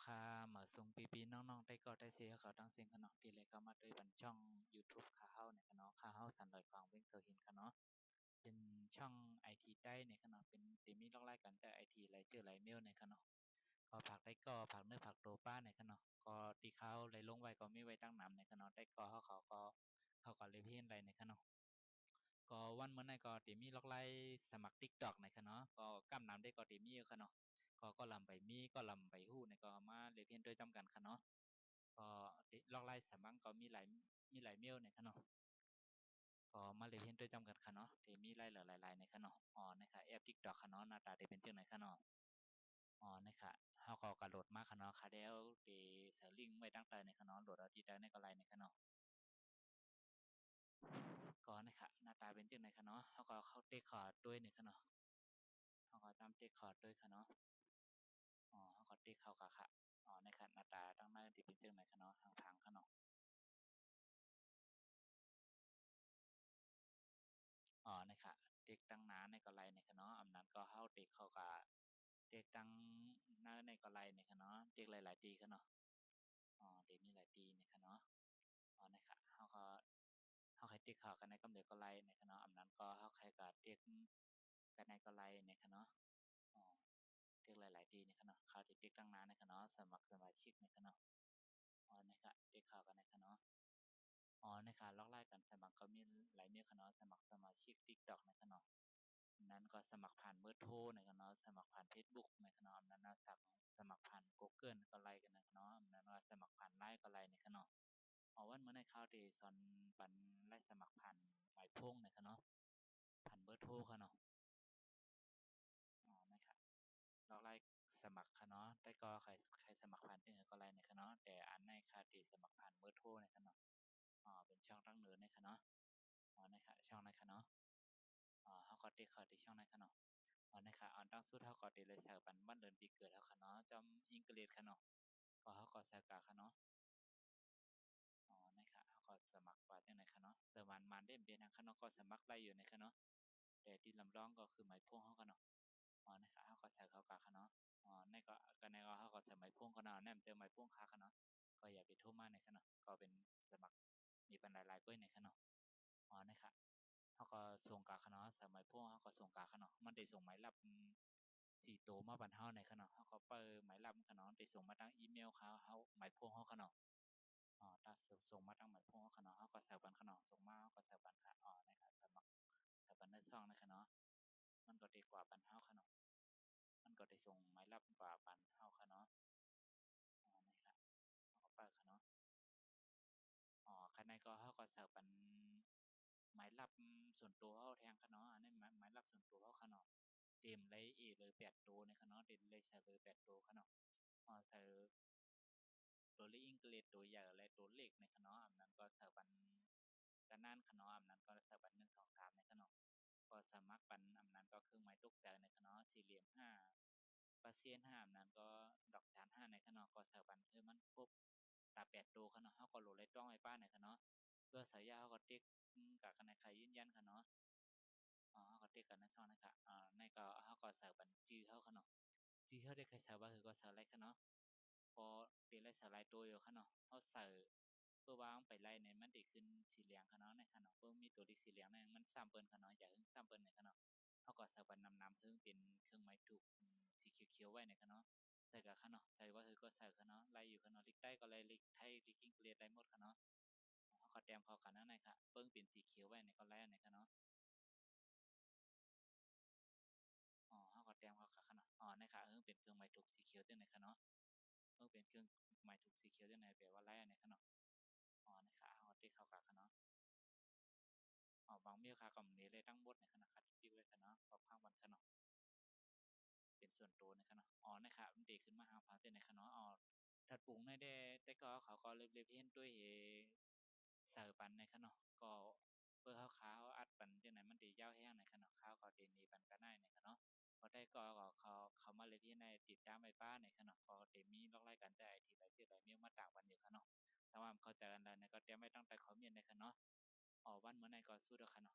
ค่ะมาส่งปีๆน้องๆได้ก็ได้เสียเขาตั้งเสียงกันเนาะทีเลยก็มาด้วยบันช่อง YouTube ขาเฮ้าเนี่ยกันเนาะขาเฮ้าสันดอยกวางเว้งเธอเห็นกันเนาะเป็นช่องไอทีได้เนี่ยกันเนาะเป็นตีมีลอกไล่กันแต่ไอทีไรเจอไรเมลเนี่ยกันเนาะก็ผักได้ก็ผักเนื้อผักโตป้าเนี่ยกันเนาะก็ตีเขาเลยลงไว้ก็ไม่ไว้ตั้งนำเนี่ยกันเนาะได้ก็เขาก็เลยเพี้ยนไรเนี่ยกันเนาะก็วันเมื่อไหร่ก็ตีมีลอกไล่สมัคร TikTok เนี่ยกันเนาะก็กำนำได้ก็ตีมีกันเนาะ ก็ลำไปมีก็ลำไปหู้ในก็มาเรียนเพียนด้วยจำกันค่ะเนาะก็ลอกไล่สมังก็มีหลายเมลในค่ะเนาะก็มาเรียนเพียนด้วยจำกันค่ะเนาะที่มีหลายๆในค่ะเนาะอ๋อนะคะแอป TikTok ค่ะเนาะหน้าตาได้เป็นจังไหนค่ะเนาะอ๋อนะคะเฮาก็กระโดดมาค่ะเนาะค่ะเดี๋ยวที่เสิร์ฟลิงก์ไว้ตั้งแต่ในค่ะเนาะโหลดเอาที่ใดในก็ไลน์ในค่ะเนาะก็นะคะหน้าตาเป็นจังไหนค่ะเนาะเฮาก็เข้าเทคคอร์ดด้วยในค่ะเนาะเฮาก็ตามเทคคอร์ดด้วยค่ะเนาะอ๋อเฮาก็เทคเข้าค่ะอ๋อนะคะหน้าตาตั้งหน้าที่เป็นจังไหนค่ะเนาะทางพังค่ะเนาะ อ๋อนะคะเด็กตั้งน้าในก็ไลในคะเนาะอำนั้นก็เฮาเด็กเขาก็เด็กตั้งน้าในก็ไลในคะเนาะเด็กหลายๆตีคะเนาะอ๋อเด็กมีหลายตีในคะเนาะอ๋อนะคะเฮาใครเด็กเขากันในกำเนิดก็ไลในคะเนาะอำนั้นก็เฮาใครก็เด็กกันในก็ไลในคะเนาะอ๋อเด็กหลายๆตีในคะเนาะเขาที่เด็กตั้งน้าในคะเนาะสมัครสมาชิกในคะเนาะอ๋อนะคะเด็กเขากันในคะเนาะอ๋อนะคะล็อกไล่กันสมัครก็มีหลายเนื้อคะเนาะสมัครสมาชิก TikTok ในคะเนาะ นั้นก็สมัครผ่านเบอร์โทรนะครับเนาะสมัครผ่าน Facebook นะครับเนาะนั้นนะสมัครผ่าน Google ก็ไลน์กันนะครับเนาะนั้นว่าสมัครผ่าน LINE ก็ไลน์นะครับเนาะเอาวันเมื่อในคราวที่สอนปันไล่สมัครผ่านหมายพงนะครับเนาะผ่านเบอร์โทรค่ะเนาะอ๋อนะครับเราไล่สมัครค่ะเนาะแต่ก็ใครสมัครผ่านที่อื่นก็ไลน์นะครับเนาะแต่อันในคราวที่สมัครผ่านเบอร์โทรนะครับเนาะอ๋อเป็นช่องตั้งเนินนะครับเนาะอ๋อนะครับช่องนะครับเนาะอ๋อเขาก็ติดเข้าที่ช่องนะครับเนาะ อ๋อนะคะอันตั้งสู้เท่าก็ตีเลยใส่ปันบ้านเดินปีเกิดแล้วค่ะเนาะจำอังกฤษค่ะเนาะก็เขาก็ใส่กาค่ะเนาะอ๋อนะคะเขาก็สมัครว่าจังไหนค่ะเนาะแต่มันได้เบียนทางค่ะเนาะก็สมัครได้อยู่ในค่ะเนาะแต่ที่ลำร้องก็คือหมายพวงเขาค่ะเนาะอ๋อนะคะเขาก็ใส่เขากาค่ะเนาะอ๋อในก็ในก็เขาก็ใส่หมายพวงค่ะเนาะแนมเจอหมายพวงค้าค่ะเนาะก็อย่าไปโทษมากในค่ะเนาะก็เป็นสมัครมีปันหลายๆก้อยในค่ะเนาะอ๋อนะคะเขาก็ส่งกาค่ะเนาะสมัยพวกเขาก็ส่งกาค่ะเนาะมันได้ส่งหมายรับสี่ตัวมาบันเฮาในขนาดเขาก็เปิดหมายรับขนาดได้ส่งมาทางอีเมลเขาหมายพวงเขาขนาดอ๋อถ้าส่งมาทางหมายพวงเขาขนาดเขาก็ใส่บันขนาดส่งมาเขาก็ใส่บันค่ะอ๋อนะครับสมัครใส่บันในช่องในขนาดมันก็ดีกว่าบันเฮาขนาดมันก็ได้ส่งหมายรับกว่าบันเฮาขนาดอ๋อนะครับเขาก็เปิดขนาดอ๋อคันในก็เขาก็ใส่บันหมายรับส่วนตัวเขาแทงขนาดอันนี้หมายรับส่วนตัวเขาขนาดเต็มเลยอีเลย8 ตัวในขนาดเต็มเลยใส่เลย8 ตัวขนาดอ๋อใส่ ตัวเลขอังกฤษตัวใหญ่และตัวเล็กในคะเนาะอันนั้นก็สถาบันด้านนั้นคะเนาะอันนั้นก็สถาบัน1 2 3ในคะเนาะก็สมัครปันอันนั้นก็เครื่องหมายตกใจในคะเนาะสี่เหลี่ยม5%5อันนั้นก็ดอกจาน5ในคะเนาะก็สถาบันคือมันครบตา8 ตัวคะเนาะเขาก็โหลดเลยต้องไว้ป้าในคะเนาะเพื่อสายยาเขาก็ติ๊กกับคะแนนใครยืนยันคะเนาะอ๋อเขาก็ติ๊กกันในช่องนะคะในก็เขาก็สถาบันจื้อเขาคะเนาะจื้อเขาได้ใครสถาบันคือก็สถาไรคะเนาะ พอตีไล่สลายตัวอยู่ค่ะเนาะเขาใส่เพื่อวางไปไล่ในมันติขึ้นสีเหลืองค่ะเนาะในค่ะเนาะเพื่อมีตัวที่สีเหลืองในมันซ้ำเปิ้นค่ะเนาะอย่าเพิ่งซ้ำเปิ้นในค่ะเนาะเขาก็ใส่บันนำเพิ่งเป็นเครื่องไม้ถูกสีเขียวๆไว้ในค่ะเนาะใส่กับค่ะเนาะใส่ว่าคือก็ใส่ค่ะเนาะไล่อยู่ค่ะเนาะลิกใต้ก็ไล่ลิกไทยลิกอังกฤษไล่หมดค่ะเนาะเขาก็แต้มเขาค่ะนั่นในค่ะเปิ้งเป็นสีเขียวไว้ในก็ไล่ในค่ะเนาะอ๋อเขาก็แต้มเขาค่ะเนาะอ๋อในค่ะเพิ่งเป็นเครื่องไม้ถูกสีเขียวจังในค่ะเนาะเพิ่งเป็นเครื่องไม้ถูกสีเขียวจังในแปลว่าไล่ในค่ะเนาะอ๋อนะคะเอาที่เขาค่ะเนาะ บางเมียค่ะก็นี้เลยตั้งบทในคณะคัดที่ไว้คณะก็พังวันคณะเป็นส่วนตัวในคณะนะครับมันดีขึ้นมาหาพังแต่ในคณะถัดปรุงในได้แต่ก็เขาก็เล็บๆเห็นด้วยเสิร์ฟปันในคณะก็เพื่อเขาอัดปันจังไหนมันดียาวแห้งในคณะเขาก็เดนีปันก็ได้ในคณะพอได้ก็เขามาเลยที่ในติดตามไปป้าในคณะก็เดมีลอกไล่กันแต่ไอทีไรที่ไรเมียมาต่างวันอยู่คณะแต่ว่าเขาใจกันแล้วในก็เตรียมไม่ตั้งแต่เขาเมียนในคณะวันเมื่อไหร่ก็สู้ด้วยคณะ